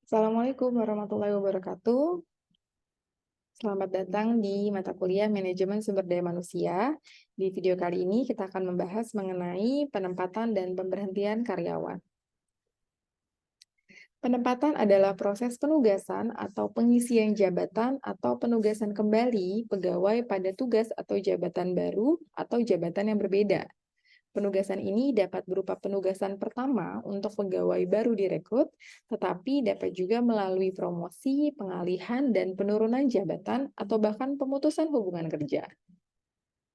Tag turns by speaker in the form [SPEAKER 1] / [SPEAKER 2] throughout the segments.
[SPEAKER 1] Assalamualaikum warahmatullahi wabarakatuh. Selamat datang di mata kuliah Manajemen Sumber Daya Manusia. Di video kali ini kita akan membahas mengenai penempatan dan pemberhentian karyawan. Penempatan adalah proses penugasan atau pengisian jabatan atau penugasan kembali pegawai pada tugas atau jabatan baru atau jabatan yang berbeda. Penugasan ini dapat berupa penugasan pertama untuk pegawai baru direkrut, tetapi dapat juga melalui promosi, pengalihan, dan penurunan jabatan, atau bahkan pemutusan hubungan kerja.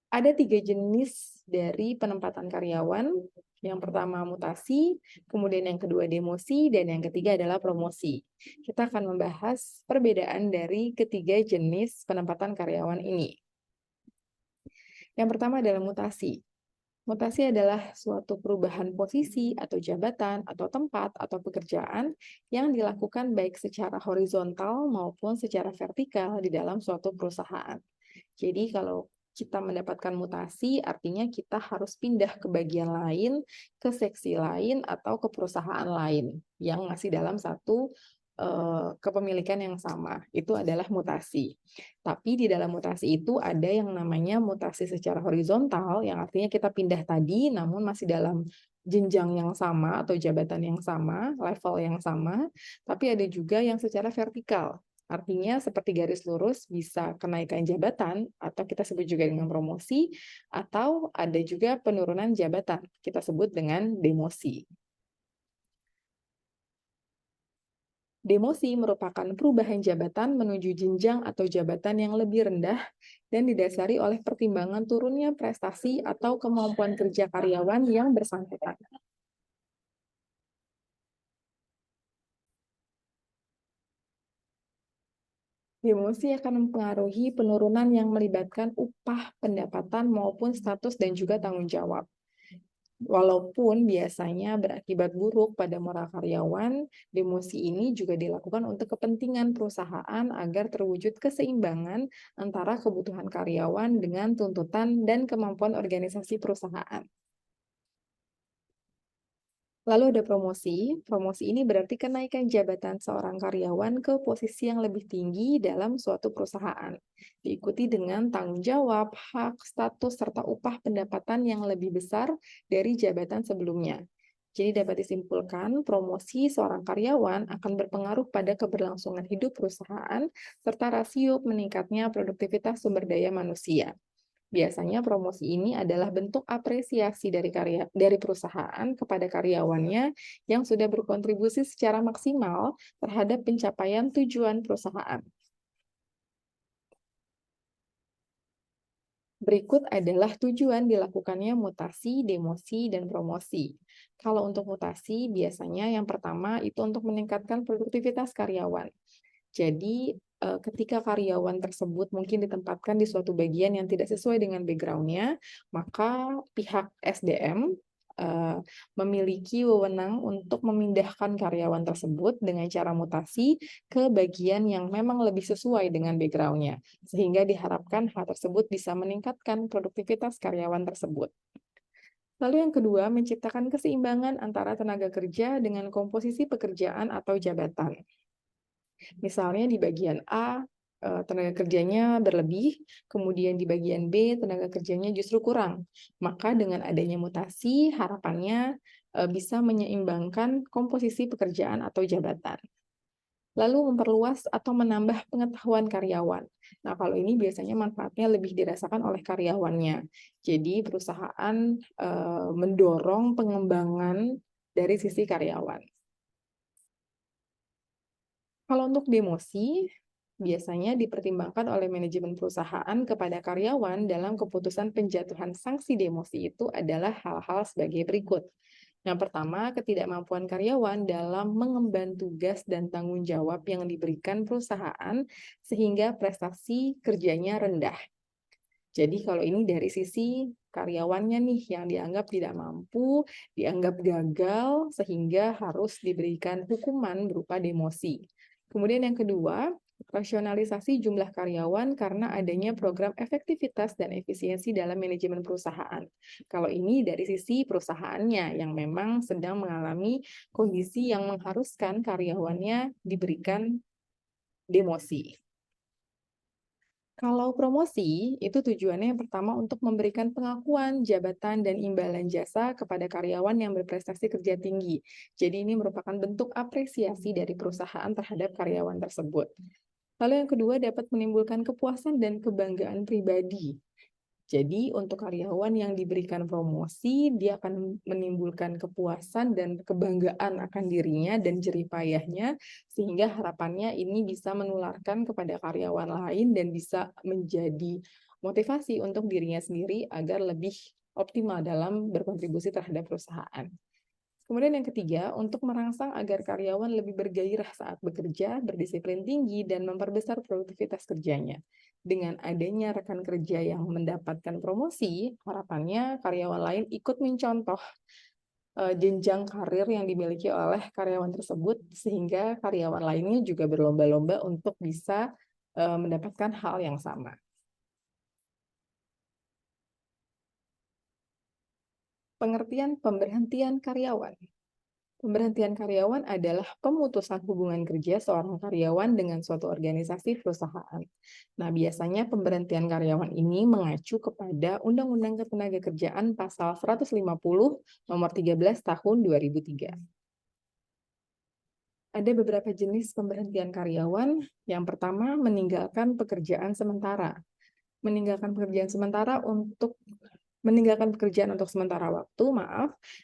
[SPEAKER 1] Ada 3 jenis dari penempatan karyawan. Yang pertama mutasi, kemudian yang kedua demosi, dan yang ketiga adalah promosi. Kita akan membahas perbedaan dari ketiga jenis penempatan karyawan ini. Yang pertama adalah mutasi. Mutasi adalah suatu perubahan posisi atau jabatan atau tempat atau pekerjaan yang dilakukan baik secara horizontal maupun secara vertikal di dalam suatu perusahaan. Jadi kalau kita mendapatkan mutasi, artinya kita harus pindah ke bagian lain, ke seksi lain, atau ke perusahaan lain yang masih dalam satu kepemilikan yang sama. Itu adalah mutasi. Tapi di dalam mutasi itu ada yang namanya mutasi secara horizontal, yang artinya kita pindah tadi, namun masih dalam jenjang yang sama atau jabatan yang sama, level yang sama, tapi ada juga yang secara vertikal. Artinya seperti garis lurus bisa kenaikan jabatan, atau kita sebut juga dengan promosi, atau ada juga penurunan jabatan, kita sebut dengan demosi. Demosi merupakan perubahan jabatan menuju jenjang atau jabatan yang lebih rendah dan didasari oleh pertimbangan turunnya prestasi atau kemampuan kerja karyawan yang bersangkutan. Demosi akan mempengaruhi penurunan yang melibatkan upah, pendapatan, maupun status dan juga tanggung jawab. Walaupun biasanya berakibat buruk pada moral karyawan, demosi ini juga dilakukan untuk kepentingan perusahaan agar terwujud keseimbangan antara kebutuhan karyawan dengan tuntutan dan kemampuan organisasi perusahaan. Lalu ada promosi. Promosi ini berarti kenaikan jabatan seorang karyawan ke posisi yang lebih tinggi dalam suatu perusahaan, diikuti dengan tanggung jawab, hak, status, serta upah pendapatan yang lebih besar dari jabatan sebelumnya. Jadi dapat disimpulkan, promosi seorang karyawan akan berpengaruh pada keberlangsungan hidup perusahaan serta rasio meningkatnya produktivitas sumber daya manusia. Biasanya promosi ini adalah bentuk apresiasi dari perusahaan kepada karyawannya yang sudah berkontribusi secara maksimal terhadap pencapaian tujuan perusahaan. Berikut adalah tujuan dilakukannya mutasi, demosi, dan promosi. Kalau untuk mutasi, biasanya yang pertama itu untuk meningkatkan produktivitas karyawan. Jadi, ketika karyawan tersebut mungkin ditempatkan di suatu bagian yang tidak sesuai dengan background-nya, maka pihak SDM memiliki wewenang untuk memindahkan karyawan tersebut dengan cara mutasi ke bagian yang memang lebih sesuai dengan background-nya, sehingga diharapkan hal tersebut bisa meningkatkan produktivitas karyawan tersebut. Lalu yang kedua, menciptakan keseimbangan antara tenaga kerja dengan komposisi pekerjaan atau jabatan. Misalnya di bagian A, tenaga kerjanya berlebih, kemudian di bagian B, tenaga kerjanya justru kurang. Maka dengan adanya mutasi, harapannya bisa menyeimbangkan komposisi pekerjaan atau jabatan. Lalu memperluas atau menambah pengetahuan karyawan. Nah, kalau ini biasanya manfaatnya lebih dirasakan oleh karyawannya. Jadi perusahaan mendorong pengembangan dari sisi karyawan. Kalau untuk demosi, biasanya dipertimbangkan oleh manajemen perusahaan kepada karyawan dalam keputusan penjatuhan sanksi demosi itu adalah hal-hal sebagai berikut. Yang pertama, ketidakmampuan karyawan dalam mengemban tugas dan tanggung jawab yang diberikan perusahaan sehingga prestasi kerjanya rendah. Jadi kalau ini dari sisi karyawannya nih yang dianggap tidak mampu, dianggap gagal, sehingga harus diberikan hukuman berupa demosi. Kemudian yang kedua, Rasionalisasi jumlah karyawan karena adanya program efektivitas dan efisiensi dalam manajemen perusahaan. Kalau ini dari sisi perusahaannya yang memang sedang mengalami kondisi yang mengharuskan karyawannya diberikan demosi. Kalau promosi, itu tujuannya yang pertama untuk memberikan pengakuan, jabatan, dan imbalan jasa kepada karyawan yang berprestasi kerja tinggi. Jadi ini merupakan bentuk apresiasi dari perusahaan terhadap karyawan tersebut. Lalu yang kedua dapat menimbulkan kepuasan dan kebanggaan pribadi. Jadi untuk karyawan yang diberikan promosi, dia akan menimbulkan kepuasan dan kebanggaan akan dirinya dan jerih payahnya, sehingga harapannya ini bisa menularkan kepada karyawan lain dan bisa menjadi motivasi untuk dirinya sendiri agar lebih optimal dalam berkontribusi terhadap perusahaan. Kemudian yang ketiga, untuk merangsang agar karyawan lebih bergairah saat bekerja, berdisiplin tinggi, dan memperbesar produktivitas kerjanya. Dengan adanya rekan kerja yang mendapatkan promosi, harapannya karyawan lain ikut mencontoh jenjang karir yang dimiliki oleh karyawan tersebut, sehingga karyawan lainnya juga berlomba-lomba untuk bisa mendapatkan hal yang sama. Pengertian pemberhentian karyawan. Pemberhentian karyawan adalah pemutusan hubungan kerja seorang karyawan dengan suatu organisasi perusahaan. Nah, biasanya pemberhentian karyawan ini mengacu kepada Undang-Undang Ketenagakerjaan Pasal 150 Nomor 13 Tahun 2003. Ada beberapa jenis pemberhentian karyawan. Yang pertama, meninggalkan pekerjaan sementara. Meninggalkan pekerjaan untuk sementara waktu,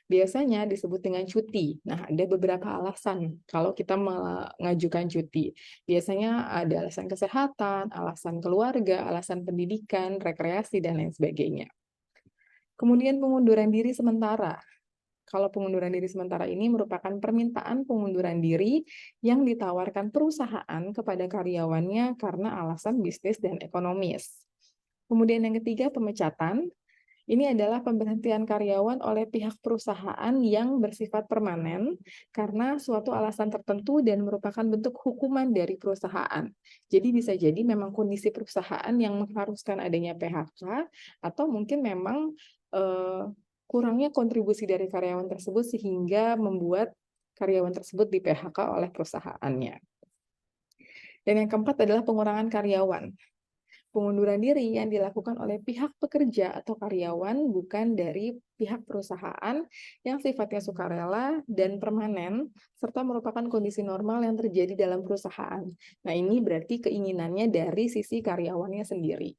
[SPEAKER 1] biasanya disebut dengan cuti. Nah, ada beberapa alasan kalau kita mengajukan cuti. Biasanya ada alasan kesehatan, alasan keluarga, alasan pendidikan, rekreasi, dan lain sebagainya. Kemudian pengunduran diri sementara. Kalau pengunduran diri sementara ini merupakan permintaan pengunduran diri yang ditawarkan perusahaan kepada karyawannya karena alasan bisnis dan ekonomis. Kemudian yang ketiga, pemecatan. Ini adalah pemberhentian karyawan oleh pihak perusahaan yang bersifat permanen karena suatu alasan tertentu dan merupakan bentuk hukuman dari perusahaan. Jadi bisa jadi memang kondisi perusahaan yang mengharuskan adanya PHK atau mungkin memang kurangnya kontribusi dari karyawan tersebut sehingga membuat karyawan tersebut di PHK oleh perusahaannya. Dan yang keempat adalah pengurangan karyawan. Pengunduran diri yang dilakukan oleh pihak pekerja atau karyawan bukan dari pihak perusahaan yang sifatnya sukarela dan permanen, serta merupakan kondisi normal yang terjadi dalam perusahaan. Nah, ini berarti keinginannya dari sisi karyawannya sendiri.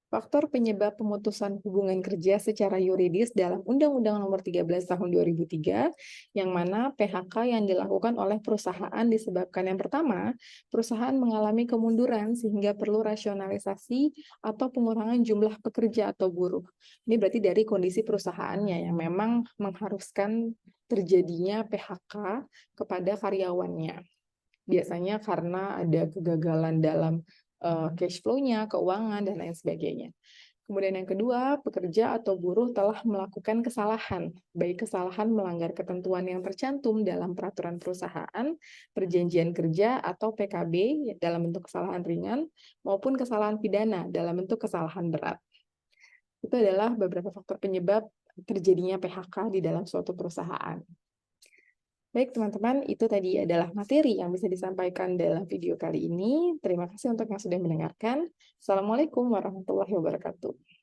[SPEAKER 1] Faktor penyebab pemutusan hubungan kerja secara yuridis dalam Undang-Undang Nomor 13 Tahun 2003, yang mana PHK yang dilakukan oleh perusahaan disebabkan yang pertama, perusahaan mengalami kemunduran sehingga perlu rasionalisasi atau pengurangan jumlah pekerja atau buruh. Ini berarti dari kondisi perusahaannya yang memang mengharuskan terjadinya PHK kepada karyawannya. Biasanya karena ada kegagalan dalam cash flow-nya, keuangan, dan lain sebagainya. Kemudian yang kedua, pekerja atau buruh telah melakukan kesalahan, baik kesalahan melanggar ketentuan yang tercantum dalam peraturan perusahaan, perjanjian kerja, atau PKB dalam bentuk kesalahan ringan, maupun kesalahan pidana dalam bentuk kesalahan berat. Itu adalah beberapa faktor penyebab terjadinya PHK di dalam suatu perusahaan. Baik teman-teman, itu tadi adalah materi yang bisa disampaikan dalam video kali ini. Terima kasih untuk yang sudah mendengarkan. Assalamualaikum warahmatullahi wabarakatuh.